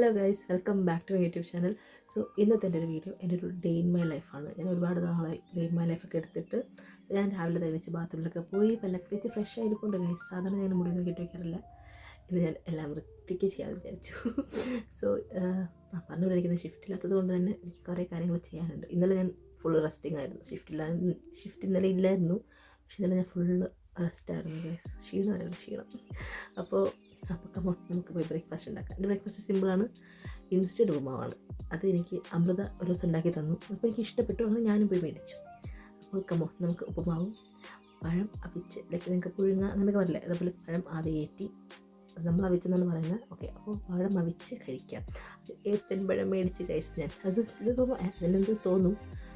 Hello guys, welcome back to my YouTube channel. So ഇന്നത്തെ എൻ്റെ ഒരു വീഡിയോ എൻ്റെ ഒരു ഡേ ഇൻ മൈ ലൈഫാണ്. ഞാൻ ഒരുപാട് നാളായി ഡേ ഇൻ മൈ ലൈഫൊക്കെ എടുത്തിട്ട് ഞാൻ രാവിലെ തേച്ച് ബാത്റൂമിലൊക്കെ പോയി പല്ലൊക്കെ തേച്ച് ഫ്രഷ് ആയിരിക്കുന്നുണ്ട് ഗൈസ്. സാധാരണ ഞാൻ മുടിയൊന്നും കെട്ടി വയ്ക്കാറില്ല. ഇത് ഞാൻ എല്ലാം വൃത്തിക്ക് ചെയ്യാമെന്ന് വിചാരിച്ചു. സോ പറഞ്ഞുകൊണ്ടിരിക്കുന്ന ഷിഫ്റ്റില്ലാത്തത് കൊണ്ട് തന്നെ എനിക്ക് കുറേ കാര്യങ്ങൾ ചെയ്യാനുണ്ട്. ഇന്നലെ ഞാൻ ഫുൾ റെസ്റ്റിംഗ് ആയിരുന്നു. ഷിഫ്റ്റ് ഇന്നലെ ഇല്ലായിരുന്നു, പക്ഷെ ഇന്നലെ ഞാൻ ഫുള്ള് റെസ്റ്റായിരുന്നു ഗൈസ്. ക്ഷീണം. അപ്പോൾ നമുക്ക് പോയി ബ്രേക്ക്ഫാസ്റ്റ് ഉണ്ടാക്കാം. എൻ്റെ ബ്രേക്ക്ഫാസ്റ്റ് സിമ്പിളാണ്, ഇൻസ്റ്റൻറ്റ് ഉപ്പുമാവാണ്. അത് എനിക്ക് അമൃത ഒരു ദിവസം ഉണ്ടാക്കി തന്നു. അപ്പോൾ എനിക്ക് ഇഷ്ടപ്പെട്ടു, അങ്ങനെ ഞാനും പോയി മേടിച്ചു. അപ്പോൾ നമുക്ക് ഉപ്പുമാവും പഴം അവിച്ച് നിങ്ങൾക്ക് പുഴുങ്ങ അങ്ങനെയൊക്കെ പറയില്ലേ, അതേപോലെ പഴം ആവിയേറ്റി നമ്മൾ അവിച്ചെന്നാണ് പറയുന്നത്. ഓക്കെ, അപ്പോൾ പഴം അവിച്ച് കഴിക്കാം. ഏത്തൻ പഴം മേടിച്ച് കഴിച്ച് ഞാൻ അതിനെന്ത് തോന്നും,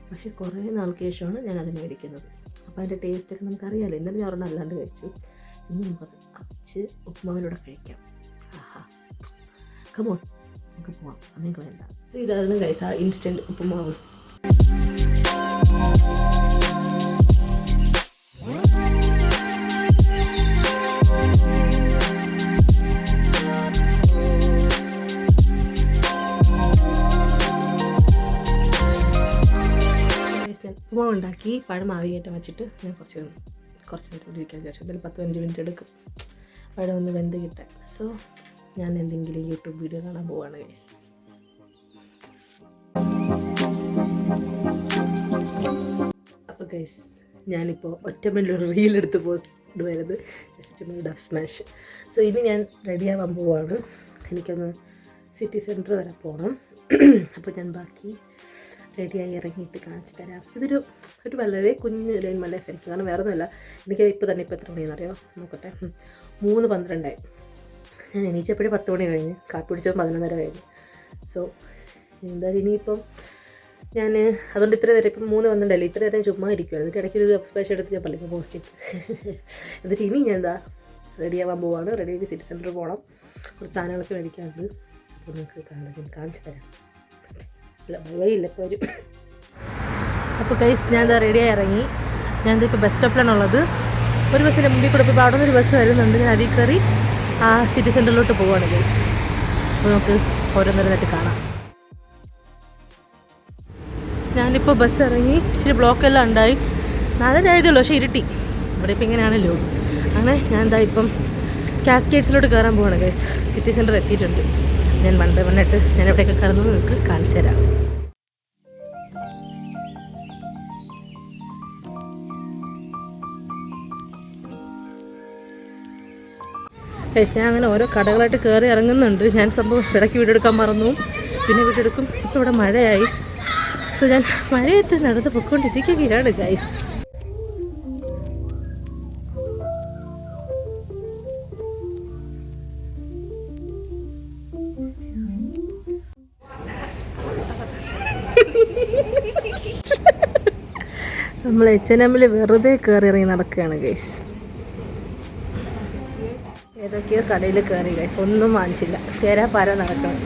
പക്ഷേ കുറേ നാൾക്ക് ശേഷമാണ് ഞാനത് മേടിക്കുന്നത്. അപ്പോൾ അതിൻ്റെ ടേസ്റ്റൊക്കെ നമുക്കറിയാമല്ലോ. ഇന്നലെ ഞാൻ ഒരെണ്ണം അല്ലാണ്ട് കഴിച്ചു. ഇനി നമുക്കത് അച്ച് ഉപ്പുമാവിലൂടെ കഴിക്കാം. കമോൺ, നമുക്ക് പോവാം, സമയം കളയണ്ട. ഇതായിരുന്നു കഴിച്ച ഇൻസ്റ്റൻറ്റ് ഉപ്പുമാവ്. ഉപ്പുമാവ് ഉണ്ടാക്കി പഴം ആവിയേറ്റം വെച്ചിട്ട് ഞാൻ കുറച്ച് നേരം കൂടി ഇരിക്കാൻ വിചാരിച്ചു. എന്തായാലും 10-15 മിനിറ്റ് എടുക്കും പഴം ഒന്ന് വെന്ത് കിട്ടാൻ. സോ ഞാൻ എന്തെങ്കിലും യൂട്യൂബ് വീഡിയോ കാണാൻ പോവാണ് ഗൈസ്. അപ്പോൾ ഗൈസ്, ഞാനിപ്പോൾ ഒറ്റമല്ലൊരു റീലെടുത്ത് പോസ്റ്റ് ഇടുവരുത്, ജസ്റ്റ് ഡബ് സ്മാഷ്. സോ ഇനി ഞാൻ റെഡിയാവാൻ പോവാണ്. എനിക്കൊന്ന് സിറ്റി സെൻറ്റർ വരെ പോകണം. അപ്പോൾ ഞാൻ ബാക്കി റെഡിയായി ഇറങ്ങിയിട്ട് കാണിച്ചു തരാം. ഇതൊരു വളരെ കുഞ്ഞ് ഡേ ഇൻ മൈ ലൈഫ് ആയിരിക്കും. കാരണം വേറെ ഒന്നുമില്ല, എനിക്ക് ഇപ്പോൾ എത്ര മണിയെന്നറിയോ നോക്കട്ടെ, 3:12 ഞാൻ എണീച്ചപ്പോഴേ 10 മണി കഴിഞ്ഞ്, കാപ്പി പിടിച്ചപ്പോൾ 11:30 കഴിഞ്ഞ്. സോ എന്തായാലും ഇനിയിപ്പം ഞാൻ അതുകൊണ്ട് ഇത്ര നേരം ഇപ്പം 3:12 ഇത്ര നേരം ചുമ്മാ ഇരിക്കുവാണ്. എന്നിട്ട് ഇടയ്ക്ക് ഒരു സ്പെഷ്യൽ എടുത്ത് ഞാൻ പള്ളിക്ക് പോസ്റ്റ് ഇട്ട് എന്നിട്ട് ഇനി ഞാൻ റെഡിയാവാൻ പോവാണ്. റെഡിയാക്കി സിറ്റി സെൻറ്ററിൽ പോകണം, കുറച്ച് സാധനങ്ങളൊക്കെ മേടിക്കാറുണ്ട്. അപ്പോൾ നിങ്ങൾക്ക് കാണിച്ചു തരാം. വഴിയില്ല ഇപ്പോൾ വരും. അപ്പോൾ ഗൈസ്, ഞാൻ റെഡിയായി ഇറങ്ങി. ഞാനിപ്പോൾ ബസ് സ്റ്റോപ്പിലാണുള്ളത്. ഒരു ബസ്സിൻ്റെ മുമ്പിൽ കൂടെ ഇപ്പോൾ അവിടെ നിന്നൊരു ബസ് വരുന്നുണ്ട്. ഞാൻ അതിൽ കയറി ആ സിറ്റി സെൻറ്ററിലോട്ട് പോവുകയാണ് ഗൈസ്. അപ്പോൾ നമുക്ക് ഓരോന്നോരോന്നായിട്ട് കാണാം. ഞാനിപ്പോൾ ബസ് ഇറങ്ങി, ഇച്ചിരി ബ്ലോക്കെല്ലാം ഉണ്ടായി. 4:30 ആയതുള്ളൂ, പക്ഷേ ഇരുട്ടി. ഇവിടെ ഇപ്പോൾ ഇങ്ങനെയാണല്ലോ. അങ്ങനെ ഞാൻ ഇപ്പം കാസ്കേഡ്സിലോട്ട് കയറാൻ പോവുകയാണ് ഗൈസ്. സിറ്റി സെൻറ്റർ എത്തിയിട്ടുണ്ട്. ഞാൻ വന്നിട്ട് ഞാൻ എവിടെയൊക്കെ കയറുന്നു നിങ്ങൾക്ക് കാണിച്ചു തരാം. ഞാൻ അങ്ങനെ ഓരോ കടകളായിട്ട് കയറി ഇറങ്ങുന്നുണ്ട്. ഞാൻ സംഭവം ഇടയ്ക്ക് വീഡിയോ എടുക്കാൻ മറന്നു, പിന്നെ വീഡിയോ എടുക്കും. ഇപ്പോൾ ഇവിടെ മഴയായി. സോ ഞാൻ മഴയത്ത് നടന്ന് പൊയ്ക്കൊണ്ടിരിക്കുകയാണ് ഗൈസ്. നമ്മൾ H&M വെറുതെ കയറി ഇറങ്ങി നടക്കുകയാണ് ഗൈസ്. ഏതൊക്കെയോ കടയിൽ കയറി ഗൈസ്, ഒന്നും വാങ്ങിച്ചില്ല. തേരാപ്പാര നടക്കണം.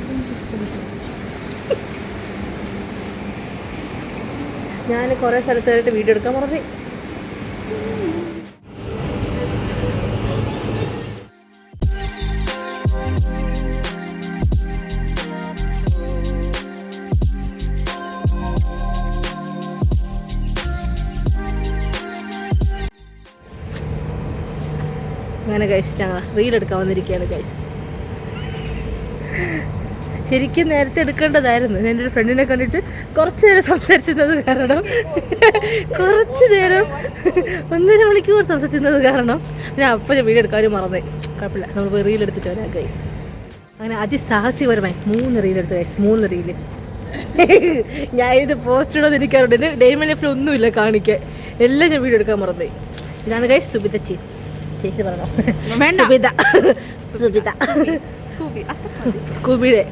ഞാൻ കുറേ സ്ഥലത്തായിട്ട് വീഡിയോ എടുക്കാൻ മറന്നു. അങ്ങനെ ഗൈസ്, ഞങ്ങൾ റീലെടുക്കാൻ വന്നിരിക്കുകയാണ് ഗൈസ്. ശരിക്കും നേരത്തെ എടുക്കേണ്ടതായിരുന്നു. ഞാൻ എൻ്റെ ഒരു ഫ്രണ്ടിനെ കണ്ടിട്ട് കുറച്ച് നേരം സംസാരിച്ചിരുന്നത് കാരണം 1.5 മണിക്കൂർ സംസാരിച്ചിരുന്നത് കാരണം ഞാൻ അപ്പോൾ വീഡിയോ എടുക്കാനും മറന്നേ. കുഴപ്പമില്ല, നമ്മൾ പോയി റീലെടുത്തിട്ട് വരാം ഗൈസ്. അങ്ങനെ അതിസാഹസികപരമായി 3 റീലെടുത്ത് ഗൈസ്. 3 റീല് ഞാൻ ഇത് പോസ്റ്റ് ഇടുമെന്ന് എനിക്കറിയുണ്ട്. എൻ്റെ ഡേ ഇൻ മൈ ലൈഫിൽ ഒന്നുമില്ല കാണിക്കാൻ, എല്ലാം ഞാൻ വീഡിയോ എടുക്കാൻ മറന്നേ. ഇതാണ് ഗൈസ് സുബിത ചേച്ചി. സ്കൂബിയുടെ.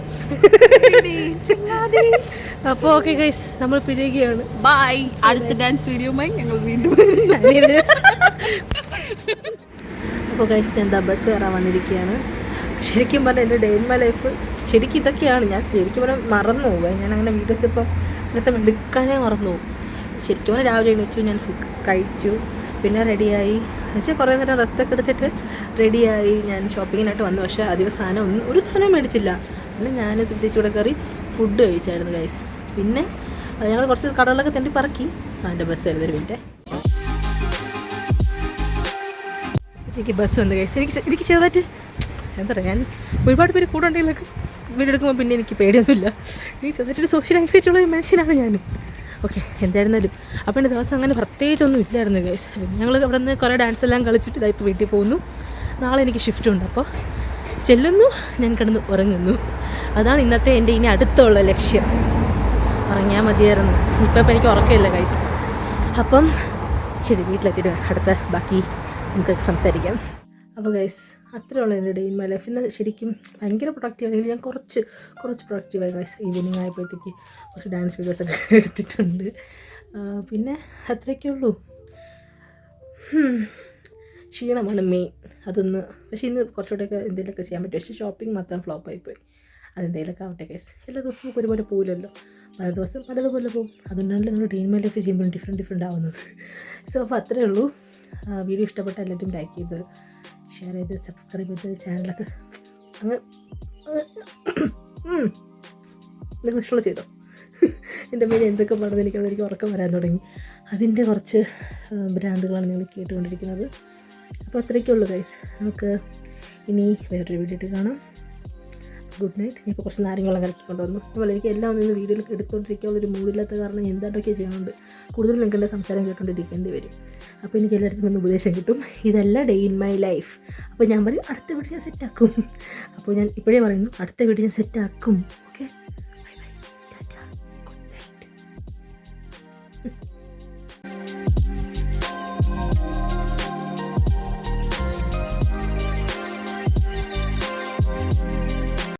അപ്പോൾ ഓക്കെ ഗൈസ്, നമ്മൾ പിരിയുകയാണ്. ബൈ. അടുത്ത ഡാൻസ് വീഡിയോയുമായി ഞങ്ങൾ വീണ്ടും. അപ്പോൾ ഗൈസ്, ഞാൻ ബസ് കയറാൻ വന്നിരിക്കുകയാണ്. ശരിക്കും പറഞ്ഞാൽ എൻ്റെ ഡേ ഇൻ മൈ ലൈഫ് ശരിക്കും ഇതൊക്കെയാണ്. ഞാൻ ശരിക്കും പറഞ്ഞാൽ മറന്നു പോകുക. ഞാൻ അങ്ങനെ വീഡിയോസ് ഇപ്പം ചില സമയം എടുക്കാനേ മറന്നു പോകും. ശരിക്കും പറഞ്ഞാൽ രാവിലെ എണീച്ചു, ഞാൻ ഫുഡ് കഴിച്ചു, പിന്നെ റെഡിയായി എന്നുവെച്ചാൽ കുറേ നേരം റെസ്റ്റൊക്കെ എടുത്തിട്ട് റെഡിയായി ഞാൻ ഷോപ്പിങ്ങിനായിട്ട് വന്നു. പക്ഷേ അധികം ഒരു സാധനം മേടിച്ചില്ല. പിന്നെ ഞാൻ സുദ്ദേശി കൂടെ കയറി ഫുഡ് കഴിച്ചായിരുന്നു ഗൈസ്. പിന്നെ ഞങ്ങൾ കുറച്ച് കടകളൊക്കെ തെണ്ടി പറക്കി. അതിൻ്റെ ബസ് വരുന്ന ഒരു മിനിറ്റ്. എനിക്ക് ബസ് വന്നു ഗൈസ്. എനിക്ക് ചെറുതായിട്ട് എന്താ പറയുക, ഞാൻ ഒരുപാട് പേര് കൂടെ ഉണ്ടെങ്കിലൊക്കെ വീഡിയോ എടുക്കുമ്പോൾ പിന്നെ എനിക്ക് പേടിയൊന്നുമില്ല. എനിക്ക് ചെറുതായിട്ടൊരു സോഷ്യൽ ആങ്സൈറ്റി ഉള്ള ഒരു മനുഷ്യനാണ് ഞാനും. ഓക്കെ, എന്തായിരുന്നാലും അപ്പോൾ എൻ്റെ ദിവസം അങ്ങനെ പ്രത്യേകിച്ചൊന്നും ഇല്ലായിരുന്നു ഗൈസ്. ഞങ്ങൾ അവിടെ നിന്ന് കുറേ ഡാൻസ് എല്ലാം കളിച്ചിട്ട് ഇതായിപ്പോൾ വീട്ടിൽ പോകുന്നു. നാളെ എനിക്ക് ഷിഫ്റ്റ് ഉണ്ട്. അപ്പോൾ ചെല്ലുന്നു, ഞാൻ കിടന്ന് ഉറങ്ങുന്നു. അതാണ് ഇന്നത്തെ എൻ്റെ ഇനി അടുത്തുള്ള ലക്ഷ്യം. ഉറങ്ങിയാൽ മതിയായിരുന്നു. ഇപ്പം എനിക്ക് ഉറക്കമില്ല ഗൈസ്. അപ്പം ശരി, വീട്ടിലെത്തിയിട്ട് അടുത്ത ബാക്കി നമുക്ക് സംസാരിക്കാം. അപ്പോൾ ഗൈസ്, അത്രയുള്ള എൻ്റെ ഡേ ഇൻ മൈ ലൈഫ്. ഇന്ന് ശരിക്കും ഭയങ്കര പ്രൊഡക്റ്റീവാണെങ്കിൽ ഞാൻ കുറച്ച് പ്രൊഡക്റ്റീവായി ഗൈസ്. ഈവനിങ് ആയപ്പോഴത്തേക്ക് കുറച്ച് ഡാൻസ് വീഡിയോസൊക്കെ എടുത്തിട്ടുണ്ട്. പിന്നെ അത്രയൊക്കെ ഉള്ളൂ. ക്ഷീണമാണ് മെയിൻ. അതൊന്ന് പക്ഷേ ഇന്ന് കുറച്ചുകൂടെയൊക്കെ എന്തെങ്കിലുമൊക്കെ ചെയ്യാൻ പറ്റും. പക്ഷേ ഷോപ്പിംഗ് മാത്രം ഫ്ലോപ്പായിപ്പോയി. അതെന്തെങ്കിലുമൊക്കെ ആവട്ടെ ഗൈസ്. എല്ലാ ദിവസവും നമുക്ക് ഒരുപോലെ പോകില്ലല്ലോ, പല ദിവസം പലതുപോലെ പോകും. അതുകൊണ്ടാണല്ലോ നമ്മൾ ഡേ ഇൻ മൈ ലൈഫ് ചെയ്യുമ്പോൾ ഡിഫറെൻറ്റ് ആവുന്നത്. സോ അപ്പോൾ അത്രയേ ഉള്ളൂ. വീഡിയോ ഇഷ്ടപ്പെട്ട എല്ലാവരും ലൈക്ക് ചെയ്ത് ഷെയർ ചെയ്ത് സബ്സ്ക്രൈബ് ചെയ്ത് ചാനലൊക്കെ അങ്ങ് നിങ്ങൾ ഇഷ്ടമുള്ള ചെയ്തോ. എൻ്റെ പേര് എന്തൊക്കെ പറഞ്ഞ് എനിക്ക് ഉറക്കം വരാൻ തുടങ്ങി. അതിൻ്റെ കുറച്ച് ഭ്രാന്തുകളാണ് നിങ്ങൾ കേട്ടുകൊണ്ടിരിക്കുന്നത്. അപ്പോൾ അത്രയൊക്കെ ഉള്ളൂ ഗൈസ്. നമുക്ക് ഇനി വേറൊരു വീഡിയോ ഇട്ട് കാണാം. Good night. ഞാനിപ്പോൾ കുറച്ച് നാരങ്ങളും കലക്കിക്കൊണ്ട് വന്നു. അതുപോലെ എനിക്ക് എല്ലാം ഒന്ന് വീഡിയോയിൽ എടുത്തുകൊണ്ടിരിക്കാനുള്ളൊരു മൂഡില്ലാത്ത കാരണം എന്താണ്ടൊക്കെ ചെയ്യുന്നുണ്ട്. കൂടുതൽ നിങ്ങൾക്ക് എൻ്റെ സംസാരം കേട്ടുകൊണ്ടിരിക്കേണ്ടി വരും. അപ്പോൾ എനിക്ക് എല്ലായിടത്തും ഒന്ന് ഉപദേശം കിട്ടും. ഇതല്ല ഡേ ഇൻ മൈ ലൈഫ്. അപ്പോൾ ഞാൻ പറയും അടുത്ത വീഡിയോ ഞാൻ സെറ്റാക്കും. അപ്പോൾ ഞാൻ ഇപ്പോഴേ പറയുന്നു, അടുത്ത വീഡിയോ ഞാൻ സെറ്റാക്കും. ഓക്കെ.